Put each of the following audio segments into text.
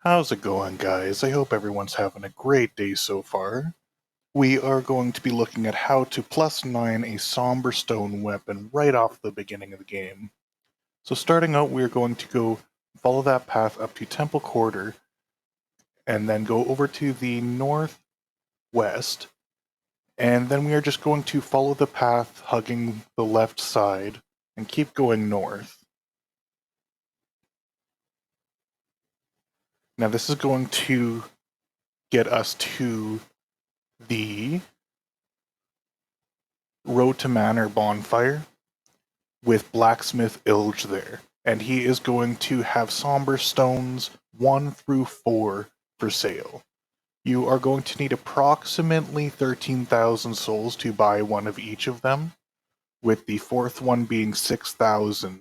How's it going, guys? I hope everyone's having a great day so far. We are going to be looking at how to +9 a somber stone weapon right off the beginning of the game. So starting out, we're going to go follow that path up to Temple Quarter, and then go over to the northwest, and then we are just going to follow the path hugging the left side, and keep going north. Now this is going to get us to the Road to Manor bonfire with Blacksmith Ilge there, and he is going to have somber stones 1 through 4 for sale. You are going to need approximately 13,000 souls to buy one of each of them, with the fourth one being 6,000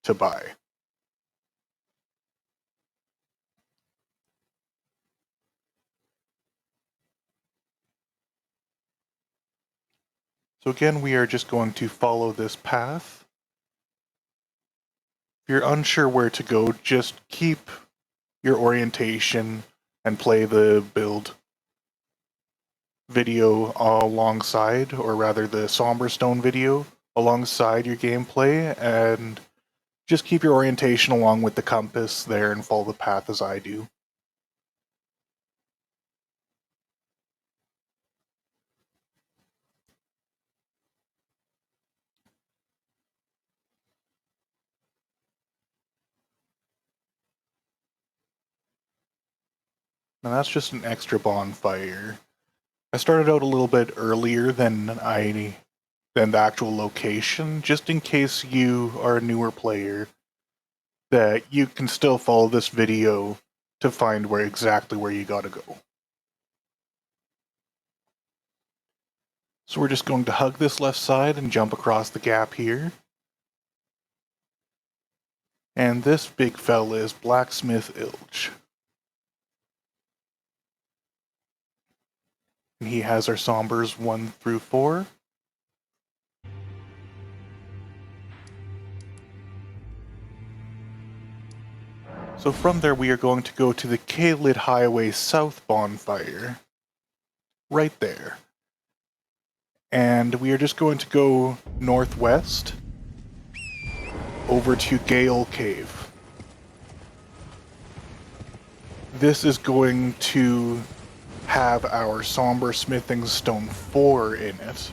to buy. So again, we are just going to follow this path. If you're unsure where to go, just keep your orientation and play the build video alongside, or rather the somber stone video alongside your gameplay, and just keep your orientation along with the compass there and follow the path as I do. Now that's just an extra bonfire. I started out a little bit earlier than the actual location, just in case you are a newer player, that you can still follow this video to find exactly where you gotta go. So we're just going to hug this left side and jump across the gap here. And this big fella is Blacksmith Ilge. And he has our sombers 1 through 4. So from there we are going to go to the Kaled Highway South bonfire. Right there. And we are just going to go northwest over to Gale Cave. This is going to have our Somber Smithing Stone 4 in it.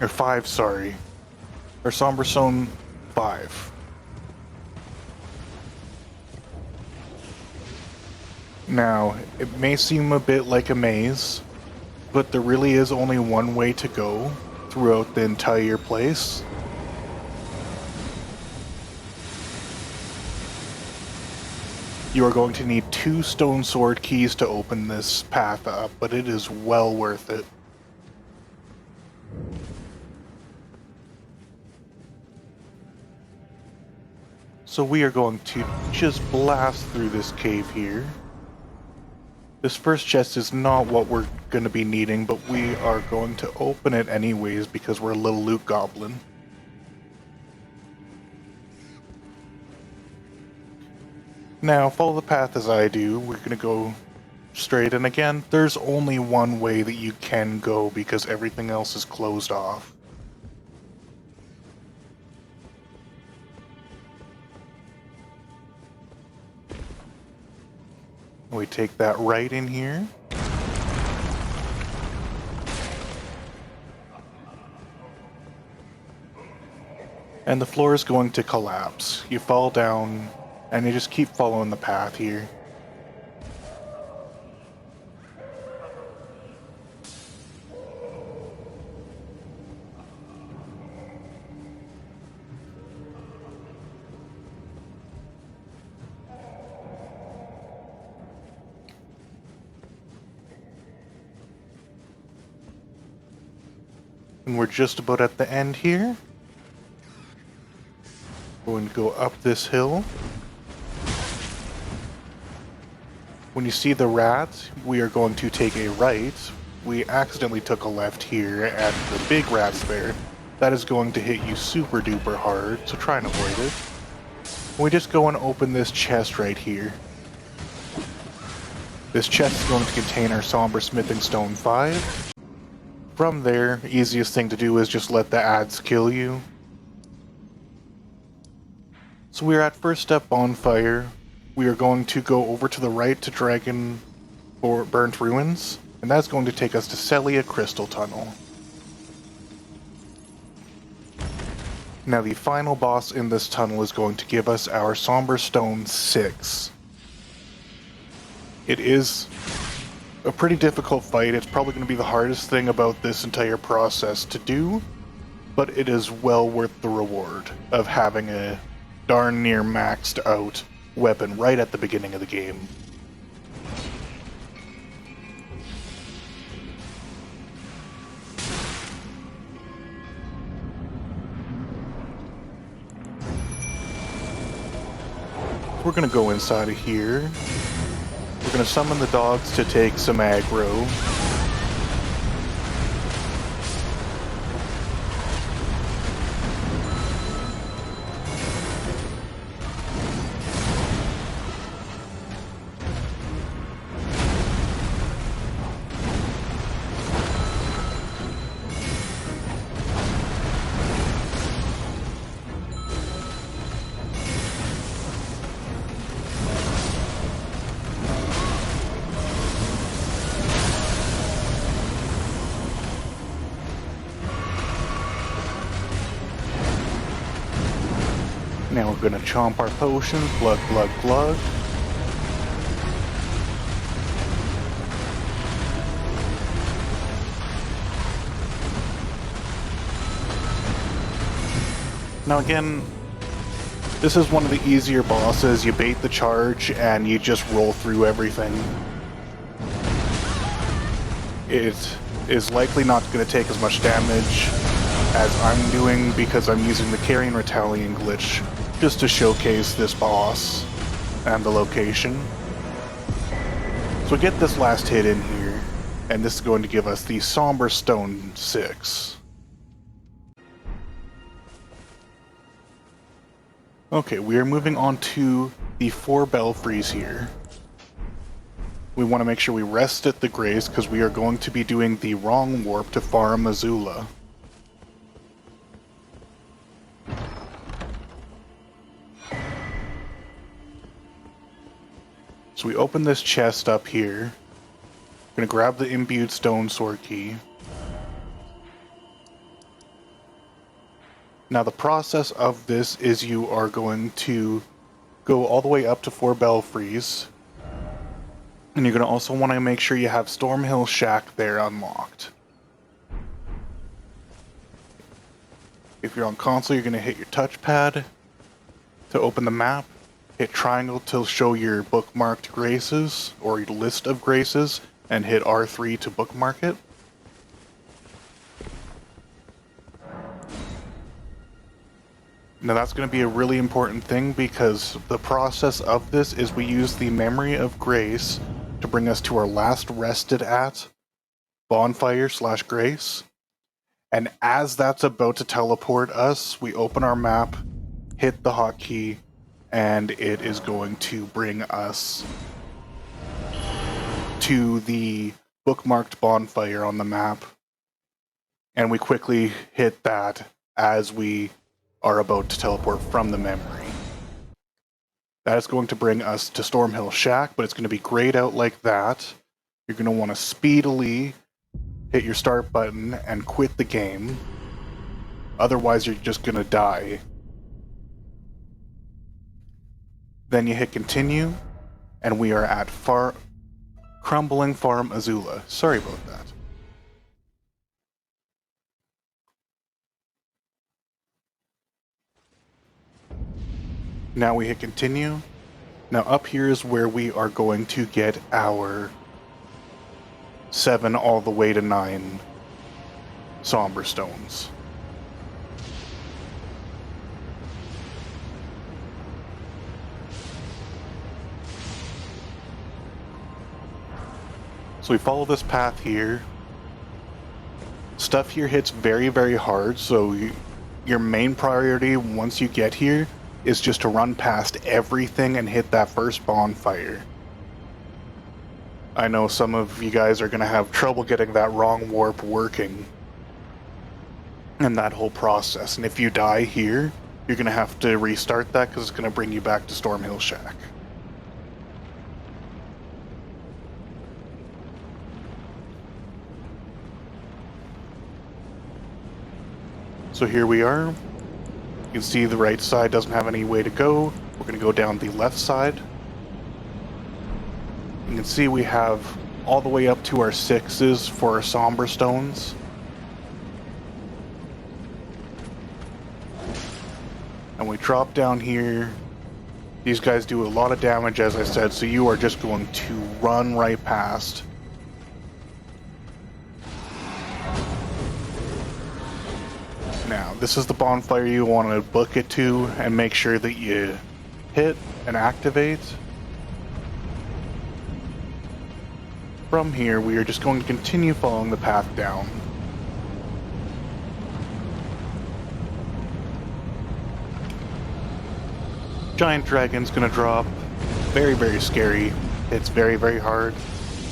Or 5, sorry. Or Somber Stone 5. Now, it may seem a bit like a maze, but there really is only one way to go throughout the entire place. You are going to need 2 stone sword keys to open this path up, but it is well worth it. So we are going to just blast through this cave here. This first chest is not what we're going to be needing, but we are going to open it anyways because we're a little loot goblin. Now, follow the path as I do. We're going to go straight, and again, there's only one way that you can go because everything else is closed off. We take that right in here. And the floor is going to collapse. You fall down, and you just keep following the path here. And we're just about at the end here. Going to go up this hill. When you see the rats, we are going to take a right. We accidentally took a left here at the big rats there. that is going to hit you super duper hard, so try and avoid it. We just go and open this chest right here. This chest is going to contain our Somber Smithing Stone 5. From there, easiest thing to do is just let the ads kill you. So we are at first step bonfire. We are going to go over to the right to Dragon or Burnt Ruins, and that's going to take us to Celia Crystal Tunnel. Now the final boss in this tunnel is going to give us our Somber Stone 6. It is a pretty difficult fight. It's probably going to be the hardest thing about this entire process to do, but it is well worth the reward of having a darn near maxed out weapon right at the beginning of the game. We're going to go inside of here. We're going to summon the dogs to take some aggro. Now we're going to chomp our potion, glug glug glug. Now again, this is one of the easier bosses. You bait the charge and you just roll through everything. It is likely not going to take as much damage as I'm doing because I'm using the Carrion Retaliant glitch just to showcase this boss and the location. So we get this last hit in here, and this is going to give us the Somber Stone 6. Okay, we are moving on to the 4 belfries here. We want to make sure we rest at the Grace because we are going to be doing the wrong warp to Farum Azula. So we open this chest up here. We're going to grab the imbued stone sword key. Now the process of this is you are going to go all the way up to 4 belfries. And you're going to also want to make sure you have Stormhill Shack there unlocked. If you're on console, you're going to hit your touchpad to open the map. Hit triangle to show your bookmarked graces, or your list of graces, and hit R3 to bookmark it. Now that's going to be a really important thing because the process of this is we use the Memory of Grace to bring us to our last rested at Bonfire/Grace. And as that's about to teleport us, we open our map, hit the hotkey, and it is going to bring us to the bookmarked bonfire on the map. And we quickly hit that as we are about to teleport from the memory. That is going to bring us to Stormhill Shack, but it's going to be grayed out like that. You're going to want to speedily hit your start button and quit the game. Otherwise, you're just going to die. Then you hit continue, and we are at Crumbling Farum Azula. Sorry about that. Now we hit continue. Now up here is where we are going to get our 7 all the way to 9 somber stones. So we follow this path here, stuff here hits very, very hard, so your main priority once you get here is just to run past everything and hit that first bonfire. I know some of you guys are going to have trouble getting that wrong warp working and that whole process, and if you die here, you're going to have to restart that because it's going to bring you back to Stormhill Shack. So here we are. You can see the right side doesn't have any way to go. We're going to go down the left side. You can see we have all the way up to our 6s for our somber stones. And we drop down here. These guys do a lot of damage, as I said, so you are just going to run right past. Now, this is the bonfire you want to book it to and make sure that you hit and activate. From here, we are just going to continue following the path down. Giant dragon's gonna drop. Very, very scary. It's very, very hard.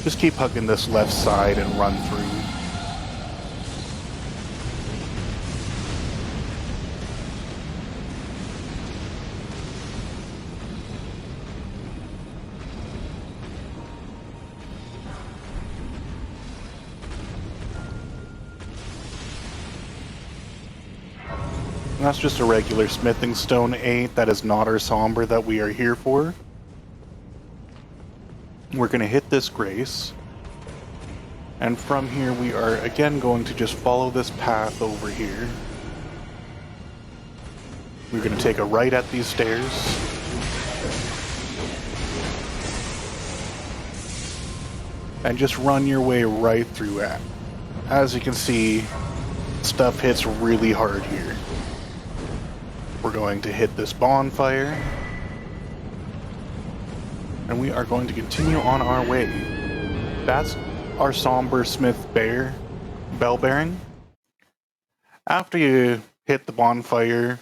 Just keep hugging this left side and run through. And that's just a regular smithing stone 8. That is not our somber that we are here for. We're going to hit this grace. And from here we are again going to just follow this path over here. We're going to take a right at these stairs. And just run your way right through it. As you can see, stuff hits really hard here. We're going to hit this bonfire. And we are going to continue on our way. That's our somber smith bell bearing. After you hit the bonfire,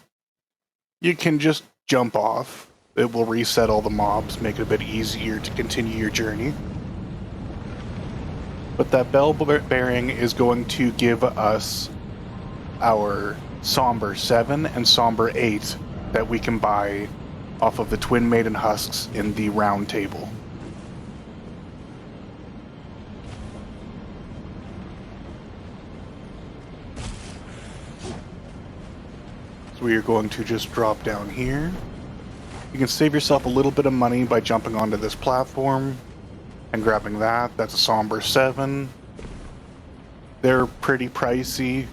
you can just jump off. It will reset all the mobs, make it a bit easier to continue your journey. But that bell bearing is going to give us our somber 7 and somber 8 that we can buy off of the Twin Maiden husks in the round table. So we are going to just drop down here. You can save yourself a little bit of money by jumping onto this platform and grabbing that. That's a somber 7. They're pretty pricey.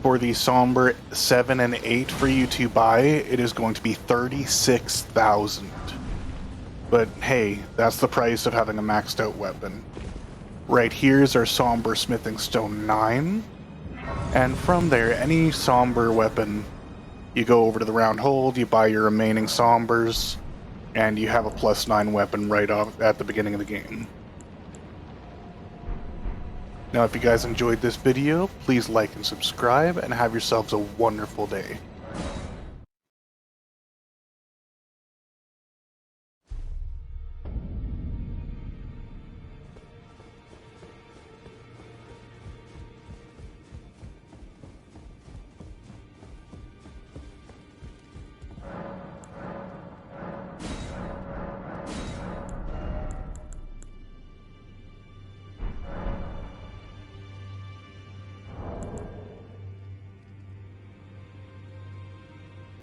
For the somber 7 and 8 for you to buy, it is going to be 36,000. But hey, that's the price of having a maxed out weapon. Right here is our somber smithing stone 9. And from there, any somber weapon, you go over to the round hold, you buy your remaining sombers, and you have a +9 weapon right off at the beginning of the game. Now, if you guys enjoyed this video, please like and subscribe, and have yourselves a wonderful day.